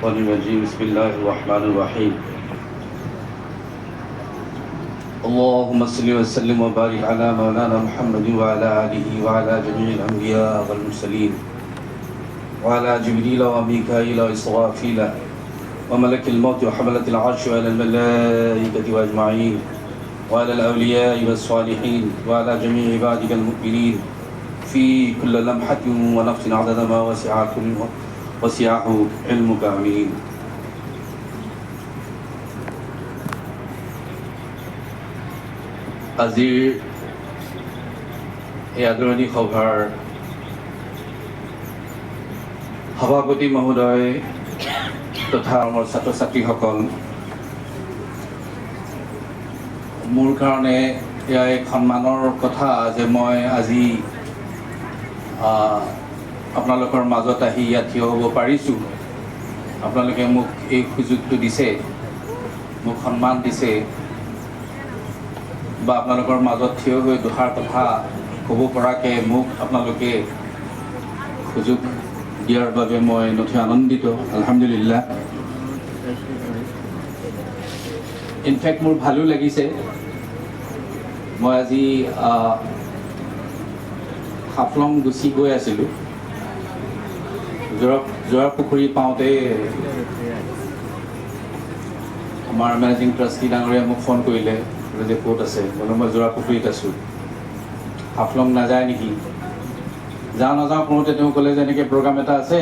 الشيطان الرجيم بسم الله الرحمن الرحيم اللهم صل وسلم وبارك على مولانا محمد وعلى آله وعلى جميع الأنبياء والمرسلين وعلى جبريل وميكائيل وإسرافيل وملك الموت وحملة العرش وعلى الملائكة أجمعين وعلى الأولياء والصالحين وعلى جميع عبادك المؤمنين في كل لمحة ونفس عدد ما وسعه علمك آمين আজিৰ এই আদৰণি সভাৰ সভাপতি মহোদয় তথা আমাৰ ছাত্ৰ ছাত্ৰীসকল, মোৰ কাৰণে এয়া এক সন্মানৰ কথা যে মই আজি আপোনালোকৰ মাজত আহি ইয়াত থিয় হ'ব পাৰিছোঁ। আপোনালোকে মোক এই সুযোগটো দিছে, মোক সন্মান দিছে বা আপোনালোকৰ মাজত থিয় হৈ দুষাৰ কথা ক'ব পৰাকৈ মোক আপোনালোকে সুযোগ দিয়াৰ বাবে মই নথৈ আনন্দিত। আলহামদুলিল্লাহ। ইনফেক্ট মোৰ ভালো লাগিছে। মই আজি হাফলং গুচি গৈ আছিলোঁ। যোৰা পুখুৰী পাওঁতে আমাৰ মেনেজিং ট্ৰাষ্টি ডাঙৰীয়াই মোক ফোন কৰিলে যে ক'ত আছে, বোলো মই যোৰা পুখুৰীত আছোঁ, হাফলং নাযায় নেকি? যাওঁ নাযাওঁ কৰোঁতে তেওঁ ক'লে যে এনেকৈ প্ৰগ্ৰাম এটা আছে,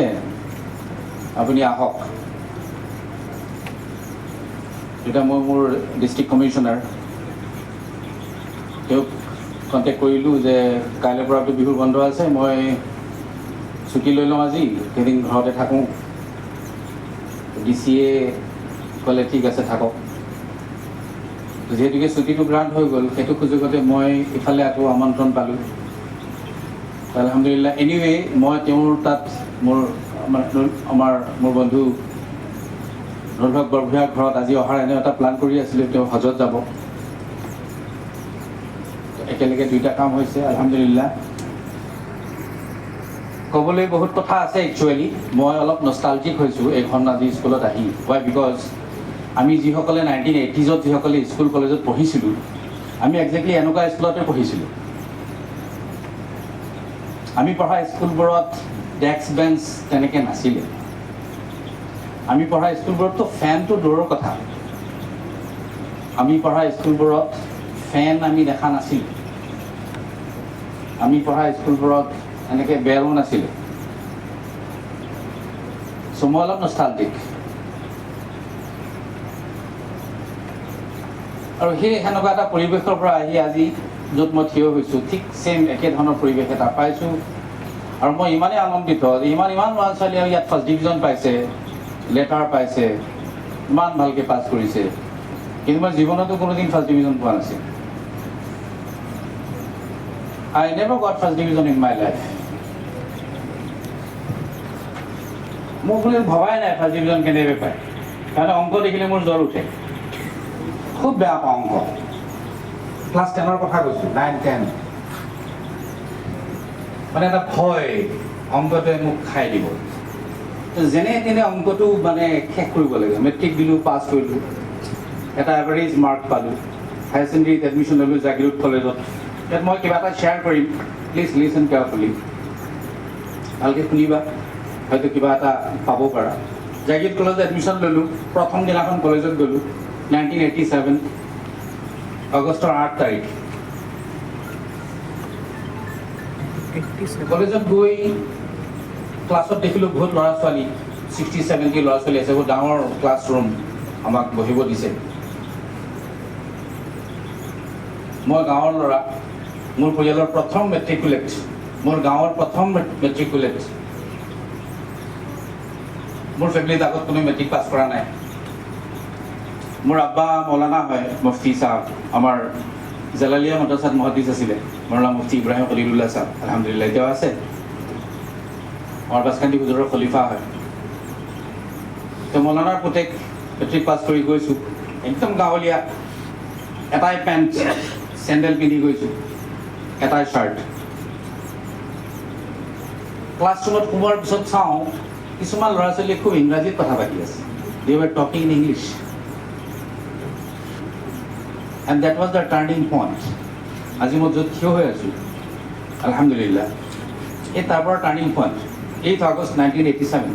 আপুনি আহক। তেতিয়া মই মোৰ ডিষ্ট্ৰিক্ট কমিশ্যনাৰ তেওঁক কণ্টেক্ট কৰিলোঁ যে কাইলৈৰ পৰাতো বিহুৰ বন্ধ আছে, মই ছুটি লৈ লওঁ, আজি কেইদিন ঘৰতে থাকোঁ। DCয়ে ক'লে ঠিক আছে থাকক। যিহেতুকে ছুটিটো গ্ৰাণ্ট হৈ গ'ল, সেইটো সুযোগতে মই ইফালে আকৌ আমন্ত্ৰণ পালোঁ। আলহামদুলিল্লাহ। এনিৱে মই তেওঁৰ তাত মোৰ বন্ধু নৰভক বৰভূঞাৰ ঘৰত আজি অহাৰ এনে এটা প্লান কৰি আছিলোঁ। তেওঁ হজত যাব, একেলগে দুইটা কাম হৈছে আলহামদুলিল্লাহ। ক'বলৈ বহুত কথা আছে একচুৱেলি। মই অলপ নষ্টালজিক হৈছোঁ এইখন আজি স্কুলত আহি। ৱাই? বিকজ আমি যিসকলে 1980s যিসকলে স্কুল কলেজত পঢ়িছিলোঁ, আমি একজেক্টলি এনেকুৱা স্কুলতে পঢ়িছিলোঁ। আমি পঢ়া স্কুলবোৰত ডেস্ক বেঞ্চ তেনেকৈ নাছিলে। আমি পঢ়া স্কুলবোৰততো ফেনটো দূৰৰ কথা, আমি পঢ়া স্কুলবোৰত ফেন আমি দেখা নাছিলোঁ। আমি পঢ়া স্কুলবোৰত এনেকৈ বেলো নাছিলে। চ' মই অলপ নষ্টালজিক। আৰু সেই সেনেকুৱা এটা পৰিৱেশৰ পৰা আহি আজি য'ত মই থিয় হৈছোঁ, ঠিক ছেইম একে ধৰণৰ পৰিৱেশ এটা পাইছোঁ। আৰু মই ইমানেই আনন্দিত যে ইমান ল'ৰা ছোৱালীয়ে ইয়াত ফাৰ্ষ্ট ডিভিজন পাইছে, লেটাৰ পাইছে, ইমান ভালকৈ পাছ কৰিছে। কিন্তু মই জীৱনতো কোনোদিন ফাৰ্ষ্ট ডিভিজন পোৱা নাছিল। I never got first division in my life. মই কোনো ভবাই নাই ফাৰ্ষ্ট ডিভিজন কেনেকৈ পায়। কাৰণ অংক দেখিলে মোৰ জ্বৰ উঠে, খুব বেয়া পাওঁ অংক। ক্লাছ 10ৰ কথা কৈছোঁ, 9, 10। মানে এটা ভয়, অংকটোৱে মোক খাই দিব। যেনে তেনে অংকটো মানে শেষ কৰিব লাগে। মেট্ৰিক দিলোঁ, পাছ কৰিলোঁ, এটা এভাৰেজ মাৰ্ক পালোঁ। হায়াৰ ছেকেণ্ডেৰীত এডমিশ্যন ল'লোঁ জাগিৰোড কলেজত। ইয়াত মই কিবা এটা শ্বেয়াৰ কৰিম, প্লিজ লিচন কেয়াৰফুলি, ভালকৈ শুনিবা, হয়তো কিবা এটা পাব পাৰা। জাগিৰোড কলেজত এডমিশ্যন ল'লোঁ। প্ৰথম দিনাখন কলেজত গ'লোঁ, 1987 আগষ্টৰ 8 তাৰিখ। কলেজত গৈ ক্লাছত দেখিলোঁ বহুত ল'ৰা ছোৱালী, 60-70 ল'ৰা ছোৱালী আছে। বহুত ডাঙৰ ক্লাছৰুম আমাক বহিব দিছে। মই গাঁৱৰ ল'ৰা, মোৰ পৰিয়ালৰ প্ৰথম মেট্ৰিকুলেট, মোৰ গাঁৱৰ প্ৰথম মেট্ৰিকুলেট। মোৰ ফেমিলিত আগত কোনো মেট্ৰিক পাছ কৰা নাই। মোৰ আব্বা মৌলানা হয়, মুফতি চাহাব। আমাৰ জালালিয়া মাদ্ৰাছাত মুহাদ্দিছ আছিলে মৌলানা মুফতি ইব্ৰাহিম খলিলুল্লাহ চাহাব। আলহামদুলিল্লাহ এতিয়াও আছে। আমাৰ বাছকান্দি হুজুৰৰ খলিফা হয়। তো মৌলানাৰ পুতেক মেট্ৰিক পাছ কৰি গৈছোঁ, একদম গাঁৱলীয়া, এটাই পেণ্ট চেণ্ডেল পিন্ধি গৈছোঁ, এটাই শাৰ্ট। ক্লাছৰুমত সোমোৱাৰ পিছত চাওঁ কিছুমান ল'ৰা ছোৱালীয়ে খুব ইংৰাজীত কথা পাতি আছে। They were talking in English. And that was the turning point. আজি মই য'ত থিয় হৈ আছোঁ, আলহামদুলিল্লাহ, এই তাৰ পৰা টাৰ্ণিং পইণ্ট 8 আগষ্ট 1987।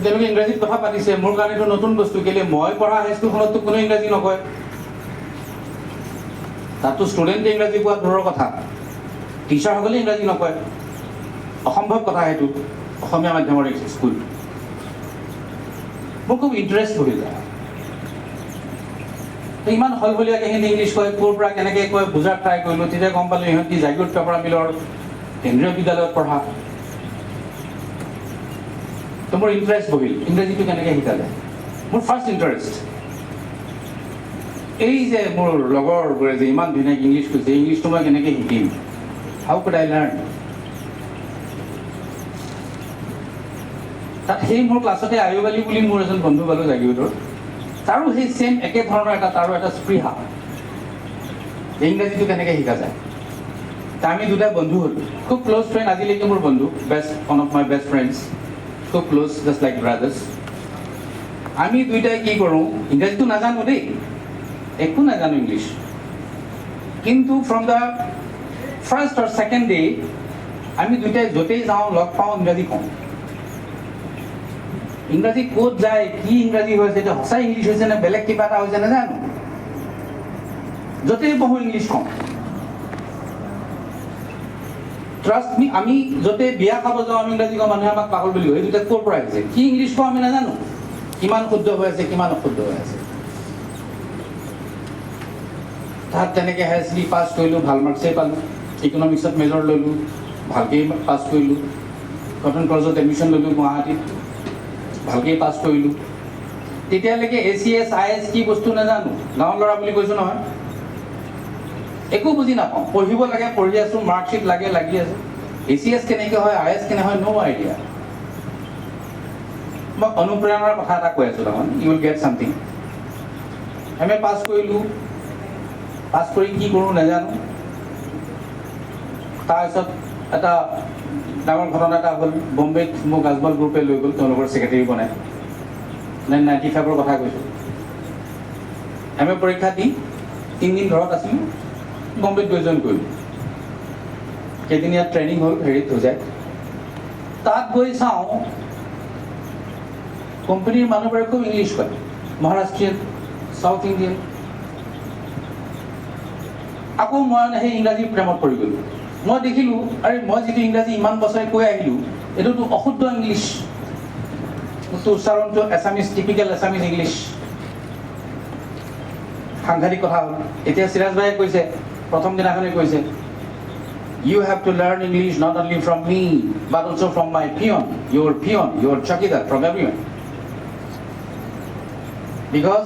তেওঁলোকে ইংৰাজীত কথা পাতিছে, মোৰ কাৰণে এইটো নতুন বস্তু। কেলে মই পঢ়া হাইস্কুলখনততো কোনো ইংৰাজী নকয়, তাতো ষ্টুডেণ্টে ইংৰাজী কোৱা দূৰৰ কথা, টিচাৰসকলে ইংৰাজী নকয়, অসম্ভৱ কথা সেইটো। অসমীয়া মাধ্যমৰ স্কুল, মোৰ খুব ইণ্টাৰেষ্ট বহিল। ইমান সলসলীয়াকৈ সিহঁতে ইংলিছ কয়, ক'ৰ পৰা কেনেকৈ কয় বুজাৰ ট্ৰাই কৰিলোঁ। তেতিয়া গম পালোঁ ইহঁতি জাগিৰোড পেপাৰা মিলৰ কেন্দ্ৰীয় বিদ্যালয়ত পঢ়া। তো মোৰ ইণ্টাৰেষ্ট বহিল ইংৰাজীটো কেনেকৈ শিকা যায়। মোৰ ফাৰ্ষ্ট ইণ্টাৰেষ্ট এই যে মোৰ লগৰবোৰে যে ইমান ধুনীয়াকৈ ইংলিছ কৈছে, ইংলিছটো মই কেনেকৈ শিকিম, হাউ কুড আই লাৰ্ণ। তাত সেই মোৰ ক্লাছতে আয়ুব আলী বুলি মোৰ এজন বন্ধু পালোঁ জাগিৰোডৰ, তাৰো সেই ছেইম একে ধৰণৰ তাৰো এটা স্পৃহা যে ইংৰাজীটো কেনেকৈ শিকা যায়। তা আমি দুটা বন্ধু হ'লোঁ, খুব ক্ল'জ ফ্ৰেণ্ড, আজিলৈকে মোৰ বন্ধু, one of my best friends, খুব ক্ল'জ, জাষ্ট লাইক ব্ৰাদাৰ্ছ। আমি দুইটাই কি কৰোঁ, ইংৰাজীটো নাজানো দেই, একো নাজানো ইংলিছ, কিন্তু from the first or second day আমি দুইটাই য'তেই যাওঁ লগ পাওঁ ইংৰাজী কওঁ। ইংৰাজী ক'ত যায়, কি ইংৰাজী হৈছে, এইটো সঁচাই ইংলিছ হৈছে নে বেলেগ কিবা এটা হৈছে নাজানো, য'তেই পঢ়োঁ ইংলিছ কওঁ। ট্ৰাষ্ট মি, আমি য'তে বিয়া খাব যাওঁ আমি ইংৰাজী কওঁ, মানুহে আমাক পাগল বুলি কয়, এই দুটা ক'ৰ পৰা আহিছে, কি ইংলিছ কওঁ আমি নাজানো, কিমান শুদ্ধ হৈ আছে কিমান অশুদ্ধ হৈ আছে। তাত তেনেকৈ হায়াৰ ছেকেণ্ডেৰী পাছ কৰিলোঁ, ভাল মাৰ্কছেই পালোঁ, ইকনমিক্সত মেজৰ ল'লোঁ, ভালকেই পাছ কৰিলোঁ, কটন কলেজত এডমিশ্যন ল'লোঁ গুৱাহাটীত, ভালকেই পাছ কৰিলোঁ। তেতিয়ালৈকে ACS IS কি বস্তু নাজানো, গাঁৱৰ ল'ৰা বুলি কৈছোঁ নহয়, একো বুজি নাপাওঁ, পঢ়িব লাগে পঢ়ি আছোঁ, মাৰ্কশ্বিট লাগে লাগি আছে, ACS কেনেকৈ হয় IS কেনেকৈ হয় নো আইডিয়া। মই অনুপ্ৰেৰণাৰ কথা এটা কৈ আছোঁ, তাৰমানে you will get something. MA pass কৰিলোঁ, পাছ কৰি কি কৰোঁ নাজানো। তাৰপিছত এটা ডাঙৰ ঘটনা এটা হ'ল, বম্বেত মোক আজমল গ্ৰুপে লৈ গ'ল, তেওঁলোকৰ ছেক্ৰেটাৰী বনাই, 1995ৰ কথা কৈছোঁ। MA পৰীক্ষা দি 3 দিন ঘৰত আছিলোঁ, বম্বেত গৈ জইন কৰিলোঁ। কেইদিনীয়া ট্ৰেইনিং হ'ল হেৰিত হোজাইত। তাত গৈ চাওঁ কোম্পানীৰ মানুহবোৰে খুব ইংলিছ কয়, মহাৰাষ্ট্ৰীয়ান, চাউথ ইণ্ডিয়ান। আকৌ মই সেই ইংৰাজীৰ প্ৰেমত পৰি গ'লোঁ। মই দেখিলোঁ আৰে মই যিটো ইংৰাজী ইমান বছৰে কৈ আহিলোঁ, এইটোতো অশুদ্ধ ইংলিছ, মোৰতো উচ্চাৰণটো এছামিজ, টিপিকেল এছামিজ ইংলিছ। সাংঘাতিক কথা হ'ল। এতিয়া চিৰাজ ভাইয়ে কৈছে, প্ৰথম দিনাখনে কৈছে, you have to learn English not only from me but also' from my peon, your chowkidar, from everyone, because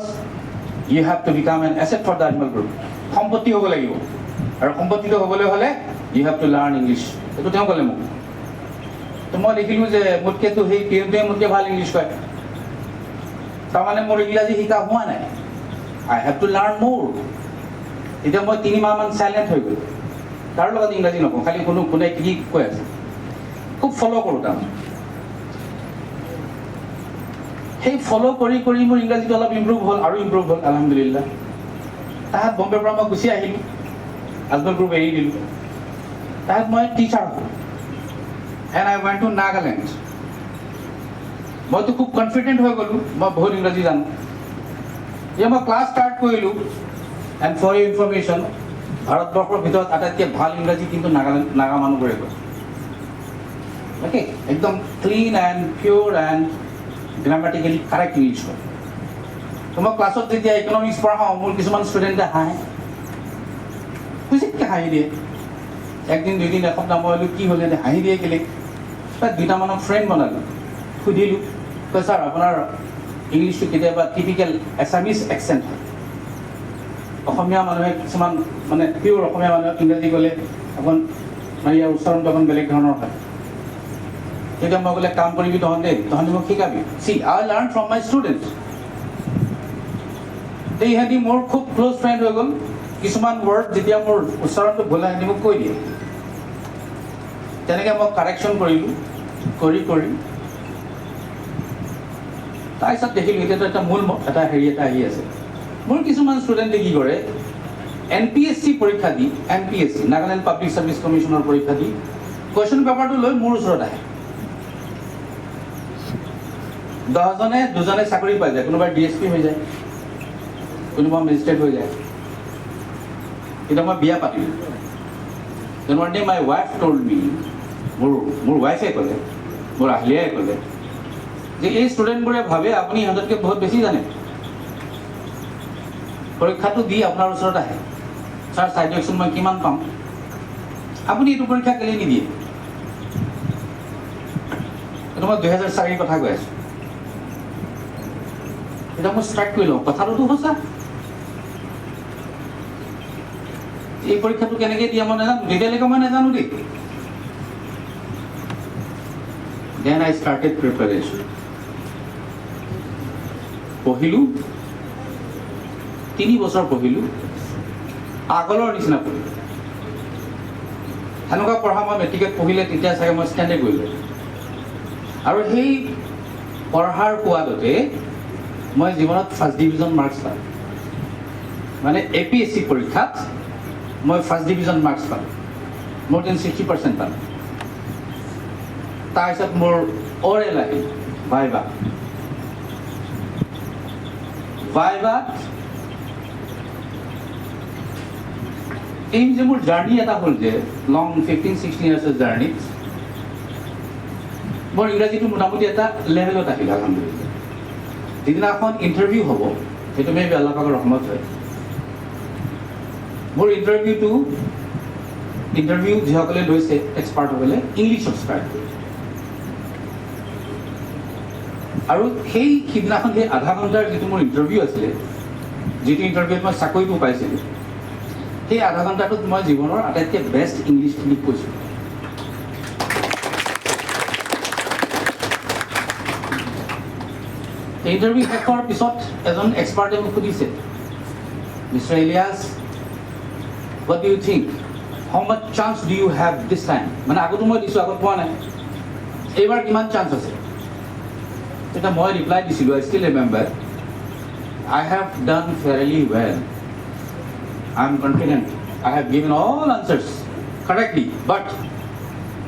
you have to become an asset for the Ajmal group. সম্পত্তি হ'ব লাগিব, আৰু সম্পত্তিটো হ'বলৈ হ'লে you have to learn English, এইটো তেওঁ ক'লে মোক। তো মই দেখিলোঁ যে মোতকৈতো সেই পিয়নটোৱে মোতকৈ ভাল ইংলিছ কয়, তাৰমানে মোৰ ইংৰাজী শিকা হোৱা নাই, আই হেভ টু লাৰ্ণ মোৰ। এতিয়া মই 3 মাহমান চাইলেণ্ট হৈ গ'লোঁ, তাৰ লগত ইংৰাজী নকওঁ, খালি কোনে কি কৈ আছে খুব ফ'ল' কৰোঁ। তাৰমানে সেই ফ'ল' কৰি কৰি মোৰ ইংৰাজীটো অলপ ইম্প্ৰুভ হ'ল, আৰু ইম্প্ৰুভ হ'ল আলহামদুলিল্লাহ। তাহাত বম্বেৰ পৰা মই গুচি আহিলোঁ, আজমল গ্ৰুপ এৰি দিলোঁ। তাহাত মই টিচাৰ হ'লোঁ, and I went to Nagaland. মইতো খুব কনফিডেণ্ট হৈ গ'লোঁ, মই বহুত ইংৰাজী জানো। এতিয়া মই ক্লাছ ষ্টাৰ্ট কৰিলোঁ, এণ্ড ফৰ ইউৰ ইনফৰ্মেশ্যন, ভাৰতবৰ্ষৰ ভিতৰত আটাইতকৈ ভাল ইংৰাজী কিন্তু নাগা মানুহবোৰে কয়। অ'কে, একদম clean and pure and grammatically correct English কয়। তো মই ক্লাছত যেতিয়া ইকনমিক্স পঢ়াওঁ, মোৰ কিছুমান ষ্টুডেণ্টে হাঁহে, খুচিতকৈ হাঁহি দিয়ে। একদিন 2 দিন এসপ্তাহ মই হ'লোঁ কি হ'ল সিহঁতে হাঁহি দিয়ে কেলে। তাত 2টামানক ফ্ৰেণ্ড বনালোঁ, সুধিলোঁ, কয় ছাৰ আপোনাৰ ইংলিছটো কেতিয়াবা টিপিকেল এছামিজ একচেণ্ট হয়, অসমীয়া মানুহে কিছুমান মানে পিয়'ৰ অসমীয়া মানুহে ইংৰাজী ক'লে অকণ মানে ইয়াৰ উচ্চাৰণটো অকণ বেলেগ ধৰণৰ হয়। তেতিয়া মই ক'লে কাম কৰিবি তহঁতে মোক শিকাবি। See I learn from my students. ইহঁতি মোৰ খুব ক্ল'জ ফ্ৰেণ্ড হৈ গ'ল। কিছুমান ৱৰ্ড যেতিয়া মোৰ উচ্চাৰণটো ভুল আহে মোক কৈ দিয়ে, তেনেকৈ মই কাৰেকশ্যন কৰিলোঁ, কৰি তাৰপিছত দেখিলোঁ এতিয়াতো এটা মূল এটা হেৰি এটা আহি আছে। মোৰ কিছুমান ষ্টুডেণ্টে কি কৰে, NPSC পৰীক্ষা দি, NPSC নাগালেণ্ড পাব্লিক ছাৰ্ভিচ কমিশ্যনৰ পৰীক্ষা দি কুৱেশ্যন পেপাৰটো লৈ মোৰ ওচৰত আহে। 10জনে 2জনে চাকৰি পাই যায়, কোনোবাই DSP হৈ যায়, কোনোবা মেজিষ্ট্ৰেট হৈ যায়। এতিয়া মই বিয়া পাতিলোঁ। Then one day my wife told me, মোৰ ৱাইফে ক'লে, মোৰ আহলিয়াই ক'লে যে এই ষ্টুডেণ্টবোৰে ভাবে আপুনি সিহঁততকৈ বহুত বেছি জানে, পৰীক্ষাটো দি আপোনাৰ ওচৰত আহে, ছাৰ চাই দিয়কচোন মই কিমান পাম, আপুনি এইটো পৰীক্ষা কেলৈ নিদিয়ে? এইটো মই 2004 কথা কৈ আছোঁ। এতিয়া মই ষ্ট্ৰাইক কৰি লওঁ, কথাটোতো সঁচা। এই পৰীক্ষাটো কেনেকৈ দিয়ে মই নাজানো, তেতিয়ালৈকে মই নাজানো দেই। Then I started preparation. পঢ়িলোঁ, 3 বছৰ পঢ়িলোঁ, আগলৰ নিচিনা পঢ়িলোঁ। সেনেকুৱা পঢ়া মই মেট্ৰিকত পঢ়িলে তেতিয়া চাগে মই ষ্টেণ্ডে কৰিলোঁ। আৰু সেই পঢ়াৰ সোৱাদতে মই জীৱনত ফাৰ্ষ্ট ডিভিজন মাৰ্কছ পালোঁ। মানে APSC পৰীক্ষাত মই ফাৰ্ষ্ট ডিভিজন মাৰ্কছ পালোঁ, মোৰ 60% পালোঁ। তাৰপিছত মোৰ অৰেল আহিল, ভাইভাত এই যে মোৰ জাৰ্ণি এটা হ'ল যে লং 15-16 ইয়াৰ্ছৰ জাৰ্ণিত মোৰ ইংৰাজীটো মোটামুটি এটা লেভেলত আহিল আলহামদুলিল্লাহ। যিদিনাখন ইণ্টাৰভিউ হ'ব, সেইটো মেবি আল্লাহ পাকৰ ৰহমত হয়। মোৰ ইণ্টাৰভিউ যিসকলে লৈছে এক্সপাৰ্টসকলে ইংলিছত ষ্টাৰ্ট কৰিছে। আৰু সেই সিদিনাখন সেই আধা ঘণ্টাৰ যিটো মোৰ ইণ্টাৰভিউ আছিলে, যিটো ইণ্টাৰভিউত মই চাকৰিটো পাইছিলোঁ, সেই আধা ঘণ্টাটোত মই জীৱনৰ আটাইতকৈ বেষ্ট ইংলিছখিনি কৈছোঁ। ইণ্টাৰভিউ শেষ হোৱাৰ পিছত এজন এক্সপাৰ্টে মোক সুধিছে, mister Ilyas, what do you think? How much chance do you have this time? মানে আগতো মই দিছোঁ, আগত পোৱা নাই, এইবাৰ কিমান চান্স আছে? তেতিয়া মই ৰিপ্লাই দিছিলোঁ, I still remember, I have done fairly well. I am confident. I have given all answers correctly, but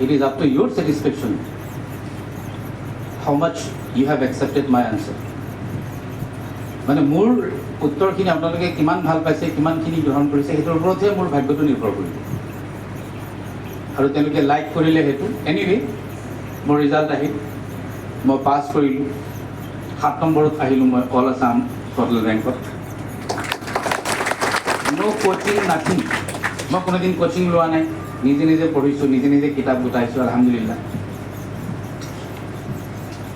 it is up to your satisfaction how much you have accepted my answer. মানে মোৰ উত্তৰখিনি আপোনালোকে কিমান ভাল পাইছে, কিমানখিনি গ্ৰহণ কৰিছে, সেইটোৰ ওপৰতহে মোৰ ভাগ্যটো নিৰ্ভৰ কৰিব। আৰু তেওঁলোকে লাইক কৰিলে সেইটো। এনিৱে মোৰ ৰিজাল্ট আহিল, মই পাছ কৰিলোঁ, 7 নম্বৰত আহিলোঁ মই অল আছাম টোটেল ৰেংকত। নো কোচিং নাথিং, মই কোনোদিন কোচিং লোৱা নাই, নিজে নিজে পঢ়িছোঁ, নিজে নিজে কিতাপ গোটাইছোঁ আলহামদুলিল্লাহ।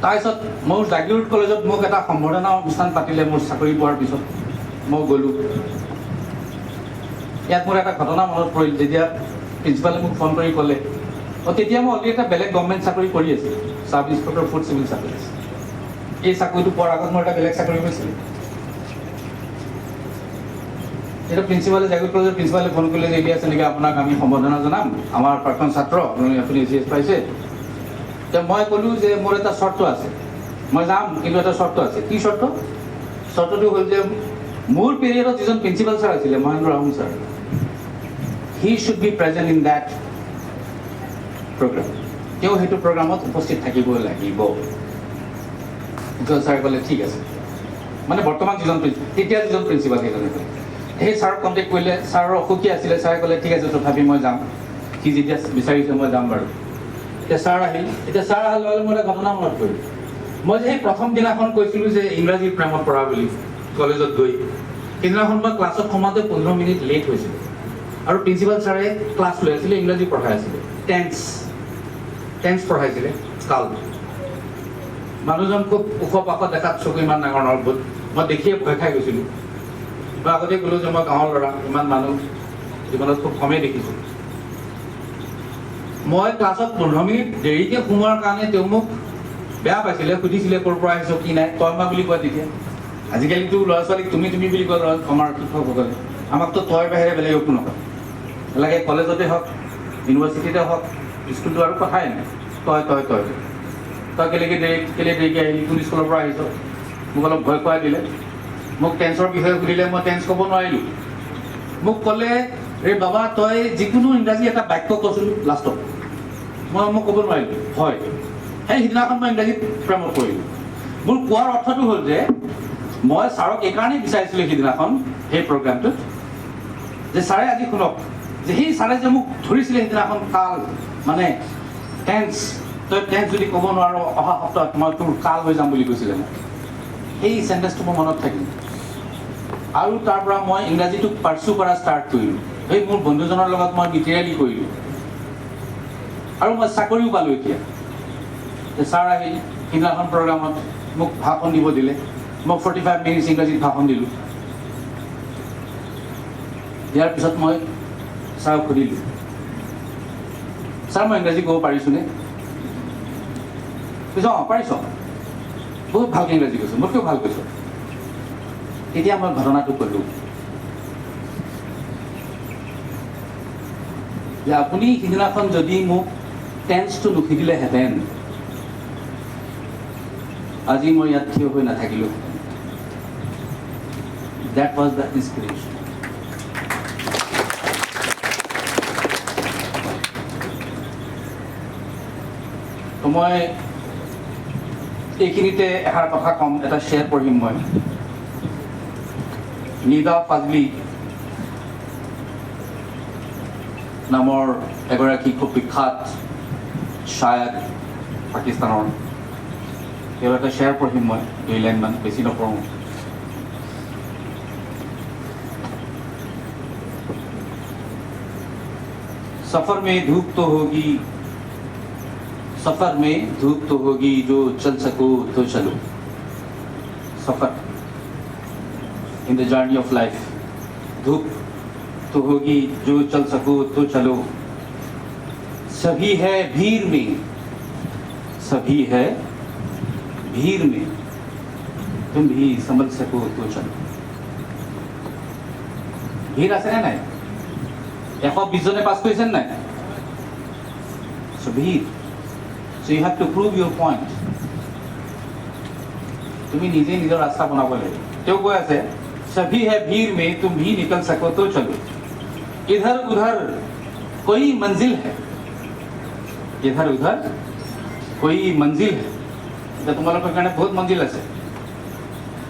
তাৰপিছত মোৰ জাগিৰোড কলেজত মোক এটা সম্বৰ্ধনা অনুষ্ঠান পাতিলে মোৰ চাকৰি পোৱাৰ পিছত। মই গ'লোঁ। ইয়াত মোৰ এটা ঘটনা মনত পৰিল, যেতিয়া প্ৰিন্সিপালে মোক ফোন কৰি ক'লে, তেতিয়া মই অলৰেডি এটা বেলেগ গভৰ্ণমেণ্ট চাকৰি কৰি আছিলোঁ, sub inspector food civil service. এই চাকৰিটো পোৱাৰ আগত মই এটা বেলেগ চাকৰি কৰিছিলোঁ। এতিয়া প্ৰিন্সিপালে, জাগিৰোড কলেজৰ প্ৰিন্সিপালে ফোন কৰিলে যে ইলিয়াছ এনেকৈ আপোনাক আমি সম্বৰ্ধনা জনাম, আমাৰ প্ৰাক্তন ছাত্ৰ, আপুনি CS পাইছে। এতিয়া মই ক'লোঁ যে মোৰ এটা চৰ্ত আছে, মই যাম, কিন্তু এটা চৰ্ত আছে। কি চৰ্ত? চৰ্তটো হ'ল যে মোৰ পিৰিয়ডত যিজন প্ৰিন্সিপাল ছাৰ আছিলে, Mahendra Ahom sir, he should be present in that programme. তেওঁ সেইটো প্ৰগ্ৰামত উপস্থিত থাকিব লাগিব। ছাৰে ক'লে ঠিক আছে। মানে বৰ্তমান তেতিয়া যিজন প্ৰিন্সিপাল সেইজনে ক'লে, সেই ছাৰক কণ্টেক্ট কৰিলে, ছাৰৰ অসুখী আছিলে, ছাৰে ক'লে ঠিক আছে তথাপি মই যাম, সি যেতিয়া বিচাৰিছে মই যাম বাৰু। এতিয়া ছাৰ আহিল। এতিয়া ছাৰ অহাৰ লগে লগে মোৰ এটা ঘটনা মনত পৰিল। মই যে সেই প্ৰথম দিনাখন কৈছিলোঁ যে ইংৰাজী প্ৰেমত পঢ়া বুলি কলেজত গৈ, সেইদিনাখন মই ক্লাছত সোমাওঁতে 15 মিনিট লেট হৈছিলোঁ। আৰু প্ৰিন্সিপাল ছাৰে ক্লাছ লৈ আছিলে, ইংৰাজী পঢ়াই আছিলে, টেন্স পঢ়াইছিলে, কাল। মানুহজন খুব ওখ পাখত, দেখাত চকু ইমান ডাঙৰ নলভূত, মই দেখিয়ে ভয় খাই গৈছিলোঁ। মই আগতে ক'লোঁ যে মই গাঁৱৰ ল'ৰা, ইমান মানুহ জীৱনত খুব কমেই দেখিছোঁ। মই ক্লাছত 15 মিনিট দেৰিকৈ সোমোৱাৰ কাৰণে তেওঁ মোক বেয়া পাইছিলে, সুধিছিলে ক'ৰ পৰা আহিছ, কি নাই, তই মই বুলি কয় তেতিয়া। আজিকালিতো ল'ৰা ছোৱালীক তুমি বুলি কয় আমাৰ শিক্ষকসকলে, আমাকতো তইৰ বাহিৰে বেলেগ একো নকয়। লাগে কলেজতে হওক, ইউনিভাৰ্চিটিতে হওক, স্কুলটো আৰু কথাই নাই, তই কেলেকে দেৰিকৈ আহিলি, কোন স্কুলৰ পৰা আহিছ, মোক অলপ ভয় খুৱাই দিলে। মোক টেন্সৰ বিষয়ে সুধিলে, মই টেন্স ক'ব নোৱাৰিলোঁ। মোক ক'লে এই বাবা তই যিকোনো ইংৰাজী এটা বাক্য কৈছোঁ লাষ্টত, মই ক'ব নোৱাৰিলোঁ, হয়। সেইদিনাখন মই ইংৰাজীত প্ৰেমত কৰিলোঁ। মোৰ কোৱাৰ অৰ্থটো হ'ল যে মই ছাৰক এইকাৰণেই বিচাৰিছিলোঁ সেইদিনাখন সেই প্ৰগ্ৰামটোত, যে ছাৰে আজি শুনক, যে সেই ছাৰে যে মোক ধৰিছিলে সেইদিনাখন কাল, মানে টেন্স, তই টেন্স যদি ক'ব নোৱাৰ অহা সপ্তাহত মই তোৰ কাল হৈ যাম বুলি কৈছিলে মোক। সেই চেণ্টেন্সটো মোৰ মনত থাকিল। আৰু তাৰ পৰা মই ইংৰাজীটোক পাৰ্চু কৰা ষ্টাৰ্ট কৰিলোঁ। সেই মোৰ বন্ধুজনৰ লগত মই লিটাৰেলি কৰিলোঁ, আৰু মই চাকৰিও পালোঁ এতিয়া। ছাৰ আহিল সিদিনাখন প্ৰগ্ৰামত, মোক ভাষণ দিব দিলে। মই 45 মিনিটছ ইংৰাজীত ভাষণ দিলোঁ। দিয়াৰ পিছত মই ছাৰক সুধিলোঁ, ছাৰ মই ইংৰাজী ক'ব পাৰিছোঁনে? কৈছোঁ অঁ পাৰিছ, বহুত ভালকৈ ইংৰাজী কৈছোঁ, মোতকৈও ভাল কৈছোঁ। তেতিয়া মই ঘটনাটো ক'লোঁ যে আপুনি সিদিনাখন যদি মোক টেন্সটো নুসুধিলেহেঁতেন, আজি মই ইয়াত থিয় হৈ নাথাকিলোঁ। That was the inspiration. তো মই এইখিনিতে এষাৰ কথা ক'ম, এটা শ্বেয়াৰ পঢ়িম মই। নিদা ফাজলি নামৰ এগৰাকী খুব বিখ্যাত শায়ৰ পাকিস্তানৰ, তেওঁ এটা শ্বেয়াৰ পঢ়িম মই, 2 লাইনমান, বেছি নপঢ়োঁ। सफर में धूप तो होगी, सफर में धूप तो होगी, जो चल सको तो चलो। Suffer in the journey of life, धूप तो होगी, जो चल सको तो चलो। सभी है भीड़ में, सभी है भीड़ में, तुम भी समझ सको तो चलो। भीड़ আছে নে নাই? 120 জনে পাছ কৰিছে নাই? So ভীৰ, so you have to prove your point. তুমি নিজে নিজৰ ৰাস্তা বনাব লাগিব। তেওঁ কৈ আছে सभी है भीड़ में, तुम भी निकल सको तो चलो। इधर उधर कोई मंजिल है, इधर उधर कोई मंजिल है। এতিয়া তোমালোকৰ কাৰণে বহুত মঞ্জিল আছে।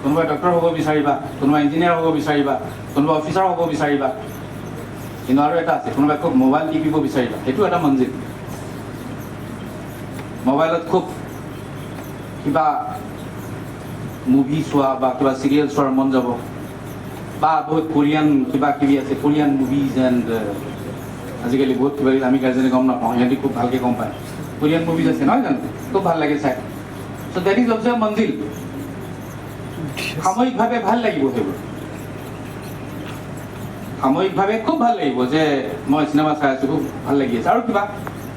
কোনোবা ডক্টৰ হ'ব বিচাৰিবা, কোনোবা ইঞ্জিনিয়াৰ হ'ব বিচাৰিবা, কোনোবা অফিচাৰ হ'ব বিচাৰিবা, কিন্তু আৰু এটা আছে, কোনোবাই খুব মোবাইল টিপিব বিচাৰিবা, সেইটো এটা মঞ্জিল। মোবাইলত খুব কিবা মুভি চোৱা বা কিবা চিৰিয়েল চোৱাৰ মন যাব, বা বহুত কোৰিয়ান কিবা কিবি আছে, কোৰিয়ান মুভিজ এণ্ড আজিকালি বহুত কিবা আমি গাৰ্জেনে গম নাপাওঁ, সিহঁতি খুব ভালকৈ গম পায়। কোৰিয়ান মুভিজ আছে নহয় জানো, খুব ভাল লাগে চাই। চ' দেট ইজ অলছ' এ মঞ্জিল। সাময়িকভাৱে ভাল লাগিব সেইবোৰ, সাময়িকভাৱে খুব ভাল লাগিব যে মই চিনেমা চাই আছোঁ, খুব ভাল লাগি আছে। আৰু কিবা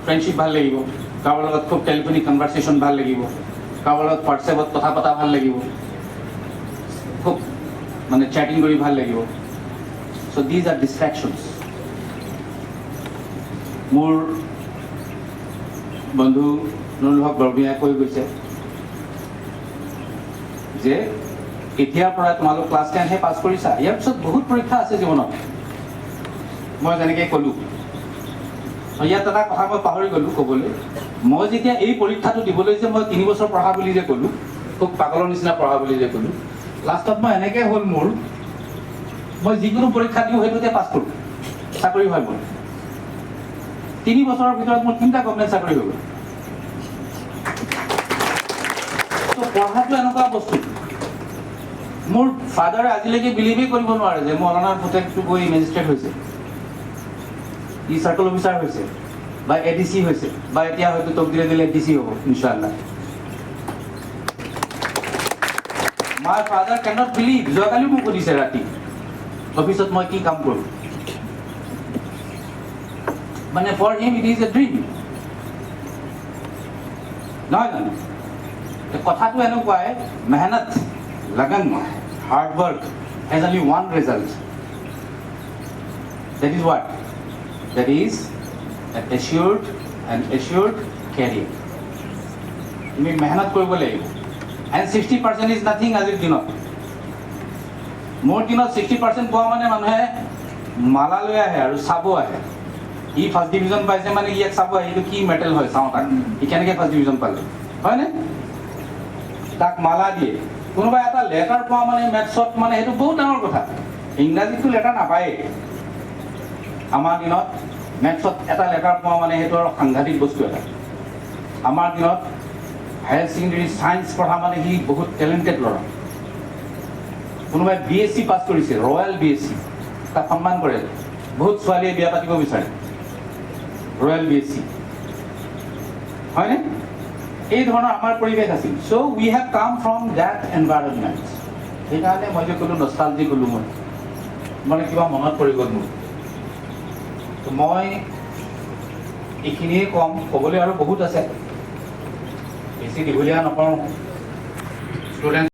ফ্ৰেণ্ডশ্বিপ ভাল লাগিব, কাৰোবাৰ লগত খুব টেলিফোনিক কনভাৰ্চেশ্যন ভাল লাগিব, কাৰোবাৰ লগত হোৱাটছএপত কথা পতা ভাল লাগিব, খুব মানে চেটিং কৰি ভাল লাগিব। চ' দিজ আৰ ডিষ্ট্ৰেকশ্যনছ। মোৰ বন্ধু নুৰুল হক বৰভূঞাই কৈ গৈছে যে এতিয়াৰ পৰা তোমালোক ক্লাছ 10হে পাছ কৰিছা, ইয়াৰ পিছত বহুত পৰীক্ষা আছে জীৱনত। মই যেনেকৈ ক'লোঁ, ইয়াত এটা কথা মই পাহৰি গ'লোঁ ক'বলৈ। মই যেতিয়া এই পৰীক্ষাটো দিবলৈ যে মই 3 বছৰ পঢ়া বুলি যে ক'লোঁ, খুব পাগলৰ নিচিনা পঢ়া বুলি যে ক'লোঁ, লাষ্টত মই এনেকৈ হ'ল মোৰ, মই যিকোনো পৰীক্ষা দিওঁ সেইটোতে পাছ কৰোঁ, চাকৰি হয় মোৰ। 3 বছৰৰ ভিতৰত মোৰ 3টা গভৰ্ণমেণ্ট চাকৰি হৈ গ'ল। পঢ়াটো এনেকুৱা বস্তু, মোৰ ফাদাৰে আজিলৈকে বিলিভেই কৰিব নোৱাৰে যে মৌলানাৰ পুতেকটো গৈ মেজিষ্ট্ৰেট হৈছে, ই চাৰ্কল অফিচাৰ হৈছে, বা ADC হৈছে, বা এতিয়া হয়তো তকদিৰে দিলে DC হ'ব ইনশাআল্লাহ। My father can not believe. যোৱাকালি মোক সুধিছে ৰাতি অফিচত মই কি কাম কৰোঁ, মানে for him it is a dream, নহয় জানো? কথাটো এনেকুৱাই, মেহনত, লগন, hard work has only one result. That is what? That is an assured and assured career. তুমি মেহনত কৰিব লাগিব। এণ্ড 60% ইজ নাথিং আজিৰ দিনত। মোৰ দিনত 60% পোৱা মানে মানুহে মালা লৈ আহে আৰু চাব আহে। ই ফাৰ্ষ্ট ডিভিজন পাইছে মানে ইয়াক চাব আহে, এইটো কি মেটেল হয় চাওঁ তাক, ই কেনেকৈ ফাৰ্ষ্ট ডিভিজন পালে, হয়নে? তাক মালা দিয়ে। কোনোবা এটা লেটাৰ পোৱা মানে মেথছত মানে সেইটো বহুত ডাঙৰ কথা। ইংৰাজীতটো লেটাৰ নাপায়েই। আমাৰ দিনত মেথছত এটা লেটাৰ পোৱা মানে সেইটো আৰু সাংঘাতিক বস্তু এটা। আমাৰ দিনত হায়াৰ ছেকেণ্ডেৰী ছায়েন্স পঢ়া মানে সি বহুত টেলেণ্টেড ল'ৰা। কোনোবাই BSc পাছ কৰিছে, ৰয়েল BSc, তাক সন্মান কৰে। বহুত ছোৱালীয়ে বিয়া পাতিব বিচাৰে ৰয়েল BSc, হয়নে? এই ধৰণৰ আমাৰ পৰিৱেশ আছিল। চ' উই হেভ কাম ফ্ৰম ডেট এনভাইৰনমেণ্ট। সেইকাৰণে মই যে ক'লোঁ নষ্টালজি ক'লোঁ, মই মানে কিবা মনত পৰি গ'ল মোৰ। মই এইখিনিয়ে ক'ম, ক'বলৈ আৰু বহুত আছে, বেছি দীঘলীয়া নকৰোঁ। ষ্টুডেণ্ট